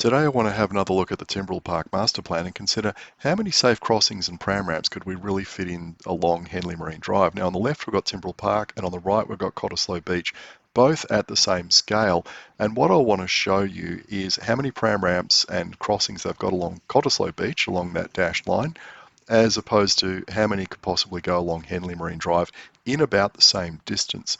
Today I want to have another look at the Timbrell Park master plan and consider how many safe crossings and pram ramps could we really fit in along Henley Marine Drive. Now on the left we've got Timbrell Park and on the right we've got Cottesloe Beach, both at the same scale. And what I want to show you is how many pram ramps and crossings they've got along Cottesloe Beach, along that dashed line, as opposed to how many could possibly go along Henley Marine Drive in about the same distance.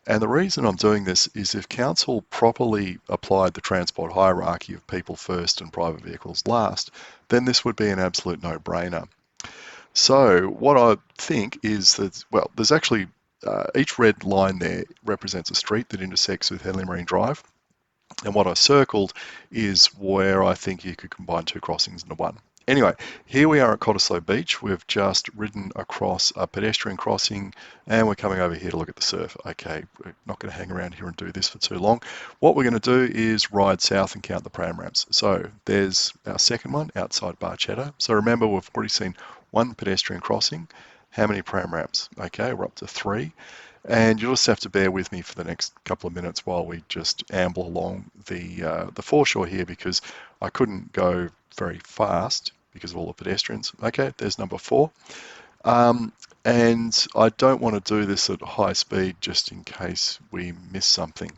And the reason I'm doing this is if council properly applied the transport hierarchy of people first and private vehicles last, then this would be an absolute no-brainer. So what I think is that, well, there's actually each red line there represents a street that intersects with Henley Marine Drive. And what I circled is where I think you could combine two crossings into one. Anyway, here we are at Cottesloe Beach. We've just ridden across a pedestrian crossing and we're coming over here to look at the surf. Okay, we're not going to hang around here and do this for too long. What we're going to do is ride south and count the pram ramps. So there's our second one outside Barchetta. So remember, we've already seen one pedestrian crossing. How many pram ramps? Okay, we're up to 3. And you'll just have to bear with me for the next couple of minutes while we just amble along the foreshore here, because I couldn't go very fast because of all the pedestrians. Okay, there's number 4. And I don't want to do this at high speed just in case we miss something.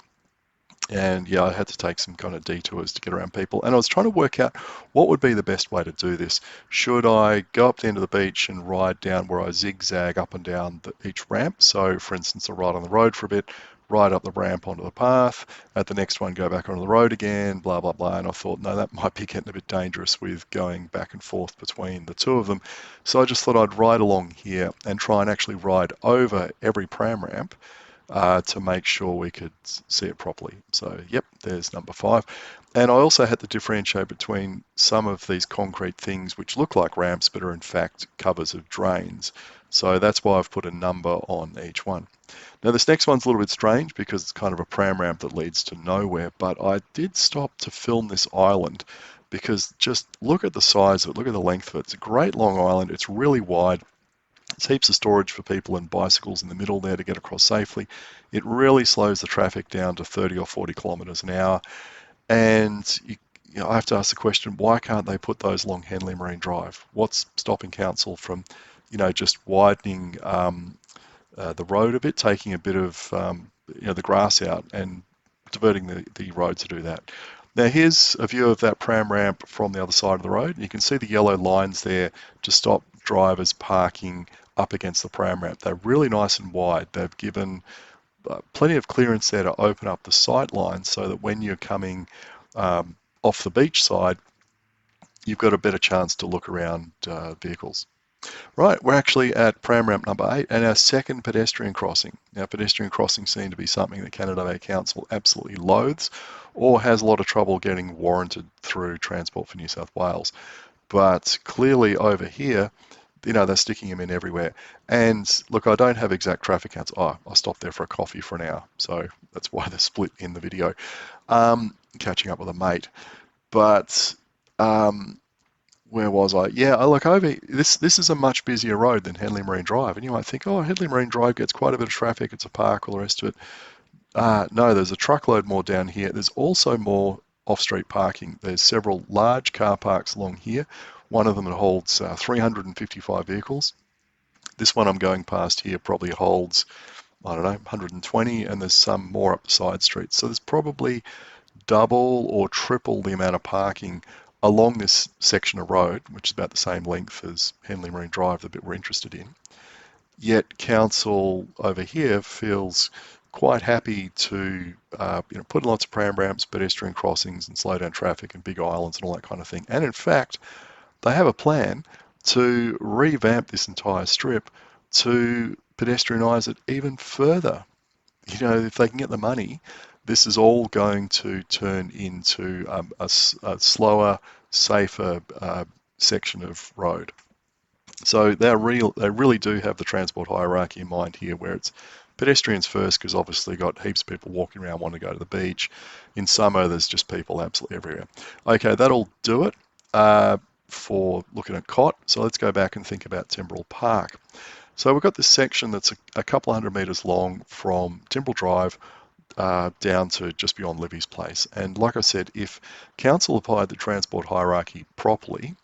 And yeah, I had to take some kind of detours to get around people. And I was trying to work out what would be the best way to do this. Should I go up the end of the beach and ride down where I zigzag up and down each ramp? So for instance, I ride on the road for a bit, ride up the ramp onto the path, at the next one go back onto the road again, blah, blah, blah. And I thought, no, that might be getting a bit dangerous with going back and forth between the two of them. So I just thought I'd ride along here and try and actually ride over every pram ramp to make sure we could see it properly. So yep, there's number 5. And I also had to differentiate between some of these concrete things which look like ramps but are in fact covers of drains. So that's why I've put a number on each one. Now this next one's a little bit strange because it's kind of a pram ramp that leads to nowhere, but I did stop to film this island because just look at the size of it, look at the length of it. It's a great long island, it's really wide. There's heaps of storage for people and bicycles in the middle there to get across safely. It really slows the traffic down to 30 or 40 kilometres an hour. And I have to ask the question, why can't they put those along Henley Marine Drive? What's stopping council from, just widening the road a bit, taking a bit of, the grass out and diverting the road to do that? Now here's a view of that pram ramp from the other side of the road. You can see the yellow lines there to stop drivers parking up against the pram ramp. They're really nice and wide. They've given plenty of clearance there to open up the sight lines so that when you're coming off the beach side, you've got a better chance to look around vehicles. Right, we're actually at pram ramp number 8 and our second pedestrian crossing. Now pedestrian crossings seem to be something that Canada Bay Council absolutely loathes or has a lot of trouble getting warranted through Transport for New South Wales. But clearly over here, they're sticking them in everywhere. And look, I don't have exact traffic counts. Oh, I stopped there for a coffee for an hour. So that's why they're split in the video. Catching up with a mate. But where was I? Yeah, I look over, this is a much busier road than Henley Marine Drive. And you might think, oh, Henley Marine Drive gets quite a bit of traffic. It's a park, all the rest of it. No, there's a truckload more down here. There's also more off-street parking. There's several large car parks along here. One of them holds 355 vehicles. This one I'm going past here probably holds, I don't know, 120, and there's some more up the side streets. So there's probably double or triple the amount of parking along this section of road, which is about the same length as Henley Marine Drive, the bit we're interested in. Yet council over here feels quite happy to put in lots of pram ramps, pedestrian crossings and slow down traffic and big islands and all that kind of thing. And in fact, they have a plan to revamp this entire strip to pedestrianise it even further. If they can get the money, this is all going to turn into a slower, safer section of road. So they really do have the transport hierarchy in mind here, where it's pedestrians first, because obviously got heaps of people walking around wanting to go to the beach. In summer, there's just people absolutely everywhere. Okay, that'll do it for looking at Cott. So let's go back and think about Timbrell Park. So we've got this section that's a couple of 100 metres long from Timbrell Drive down to just beyond Livvy's place. And like I said, if council applied the transport hierarchy properly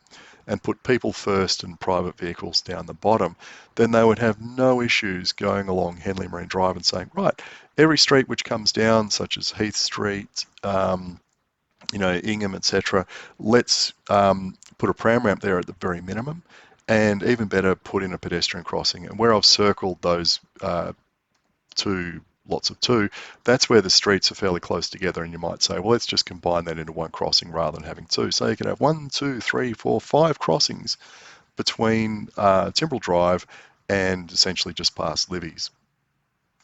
and put people first and private vehicles down the bottom, then they would have no issues going along Henley Marine Drive and saying, right, every street which comes down, such as Heath Street, Ingham, etc., let's put a pram ramp there at the very minimum, and even better, put in a pedestrian crossing. And where I've circled those two lots of two, that's where the streets are fairly close together, and you might say, well, let's just combine that into one crossing rather than having two. So you could have 1, 2, 3, 4, 5 crossings between Timbrell Drive and essentially just past Livvy's.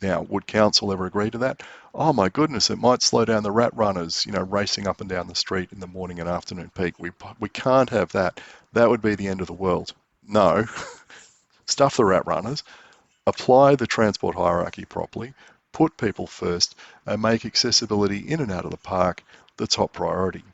Now, would council ever agree to that? Oh my goodness, it might slow down the rat runners, racing up and down the street in the morning and afternoon peak. We can't have that. That would be the end of the world. No, stuff the rat runners, apply the transport hierarchy properly, put people first, and make accessibility in and out of the park the top priority.